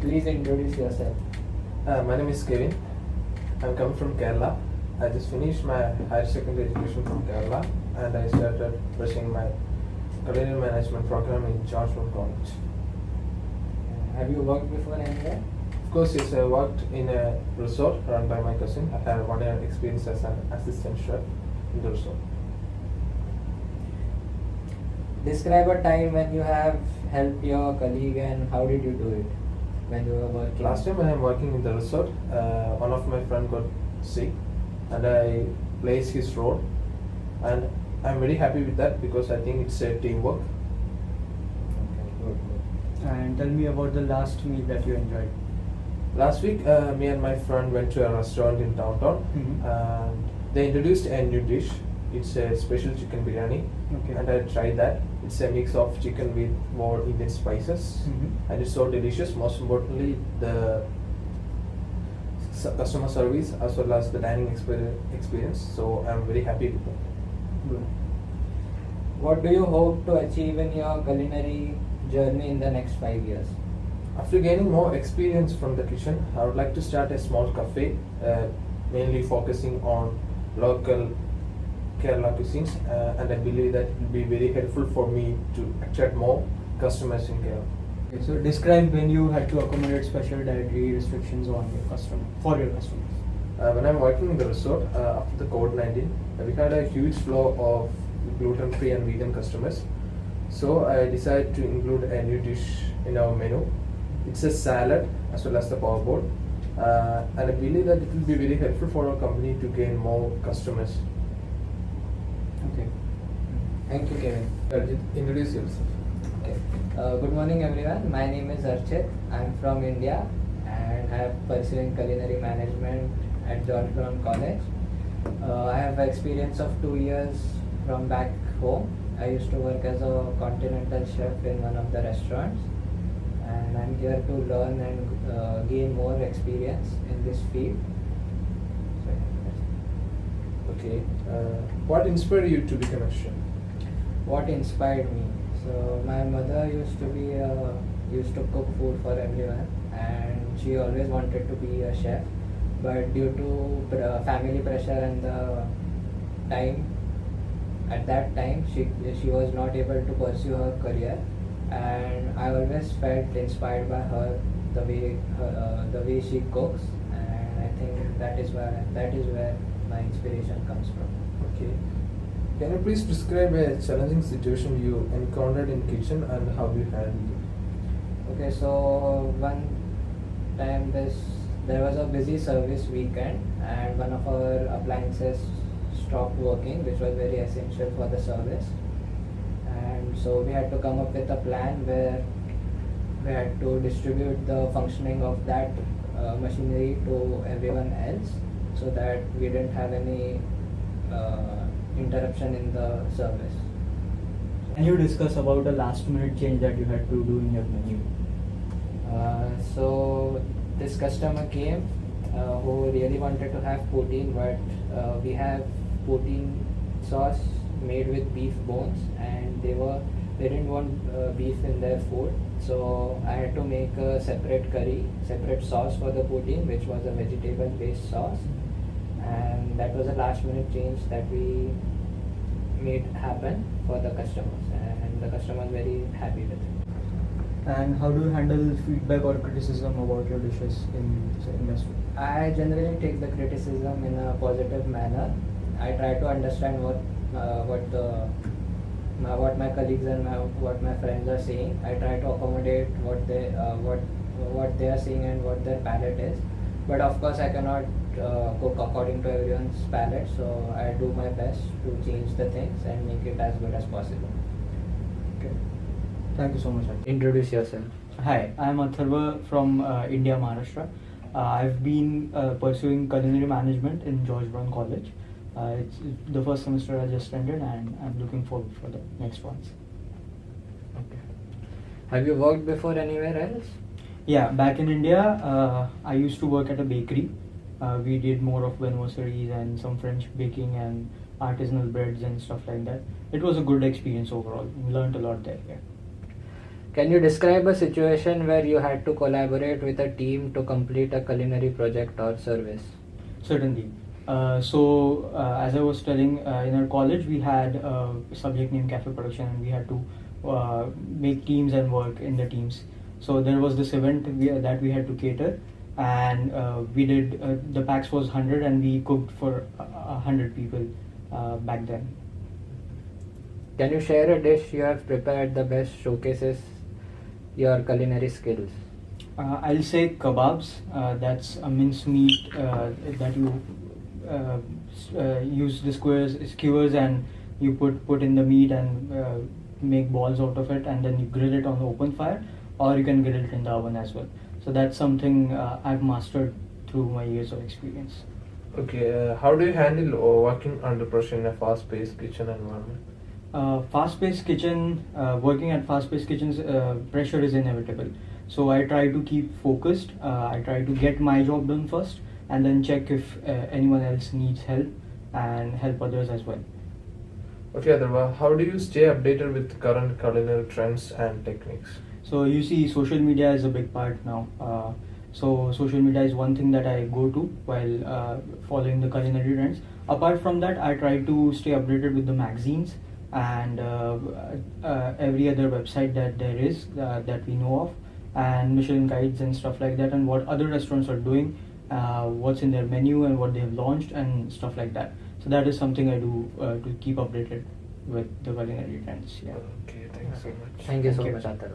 Please introduce yourself. My name is Kevin. I'm coming from Kerala. I just finished my higher secondary education from Kerala and I started pursuing my culinary management program in Georgetown College. Have you worked before anywhere? Of course, yes, I worked in a resort run by my cousin. I had 1 year experience as an assistant chef in the resort. Describe a time when you have helped your colleague and how did you do it when you were working? Last time I am working in the resort, one of my friend got sick and I placed his role and I'm very happy with that because I think it's a teamwork. Okay, good. And tell me about the last meal that you enjoyed. Last week, me and my friend went to a restaurant in downtown and they introduced a new dish. It's a special chicken biryani Okay. and I tried that. It's a mix of chicken with more Indian spices and it's so delicious. Most importantly, the customer service as well as the dining experience. So I'm very happy with that. Good. What do you hope to achieve in your culinary journey in the next 5 years? After gaining more experience from the kitchen, I would like to start a small cafe, mainly focusing on local Kerala cuisines, and I believe that it will be very helpful for me to attract more customers in Kerala. Okay, so describe when you had to accommodate special dietary restrictions on your for your customers. When I'm working in the resort after the COVID-19, we had a huge flow of gluten-free and vegan customers. So I decided to include a new dish in our menu. It's a salad as well as the power bowl, and I believe that it will be very helpful for our company to gain more customers. Okay. Thank you, Kevin. Arjit, introduce yourself. Okay. Good morning, everyone. My name is Archit. I'm from India and I am pursuing culinary management at Georgetown College. I have experience of 2 years from back home. I used to work as a continental chef in one of the restaurants, and I'm here to learn and gain more experience in this field. So, Okay. What inspired you to become a chef? what inspired me? So my mother used to cook food for everyone, and she always wanted to be a chef, but due to family pressure and the time, at that time she was not able to pursue her career, and I always felt inspired by her, the way she cooks, and I think that is where my inspiration comes from. Okay. Can you please describe a challenging situation you encountered in kitchen and how you handled it? Okay, so one time there was a busy service weekend and one of our appliances stopped working, which was very essential for the service. And so we had to come up with a plan where we had to distribute the functioning of that machinery to everyone else so that we didn't have any interruption in the service. Can you discuss about a last minute change that you had to do in your menu? So this customer came who really wanted to have poutine, but we have poutine sauce made with beef bones, and they didn't want beef in their food. So I had to make a separate sauce for the poutine, which was a vegetable based sauce, and that was a last minute change that we made happen for the customers, and the customer was very happy with it. And how do you handle feedback or criticism about your dishes in the industry? I generally take the criticism in a positive manner. I try to understand what my colleagues and what my friends are saying. I try to accommodate what they are saying and what their palate is. But of course, I cannot cook according to everyone's palate. So I do my best to change the things and make it as good as possible. Okay. Thank you so much. Introduce yourself. Hi, I'm Atharva from India, Maharashtra. I've been pursuing culinary management in George Brown College. It's the first semester I just ended, and I'm looking forward for the next ones. Okay. Have you worked before anywhere else? Yeah, back in India, I used to work at a bakery. We did more of vermicellis and some French baking and artisanal breads and stuff like that. It was a good experience overall. We learned a lot there. Yeah. Can you describe a situation where you had to collaborate with a team to complete a culinary project or service? Certainly. As I was telling, in our college we had a subject named cafe production, and we had to make teams and work in the teams. So there was this event that we had to cater, and we did the packs was 100, and we cooked for 100 people back then. Can you share a dish you have prepared the best showcases your culinary skills? I'll say kebabs. That's a mince meat that you use the skewers, and you put in the meat and make balls out of it, and then you grill it on the open fire, or you can grill it in the oven as well. So that's something I've mastered through my years of experience. Okay, how do you handle working under pressure in a fast-paced kitchen environment? Fast-paced kitchen, working at fast-paced kitchens, pressure is inevitable. So I try to keep focused. I try to get my job done first, and then check if anyone else needs help, and help others as well. Okay, Atharva, how do you stay updated with current culinary trends and techniques? So you see, social media is a big part now. So social media is one thing that I go to while following the culinary trends. Apart from that, I try to stay updated with the magazines and every other website that there is that we know of, and Michelin guides and stuff like that, and what other restaurants are doing, what's in their menu and what they have launched and stuff like that. So that is something I do to keep updated with the culinary trends. Yeah. Okay, thanks so much. Thank you so Thank you. much, Atar.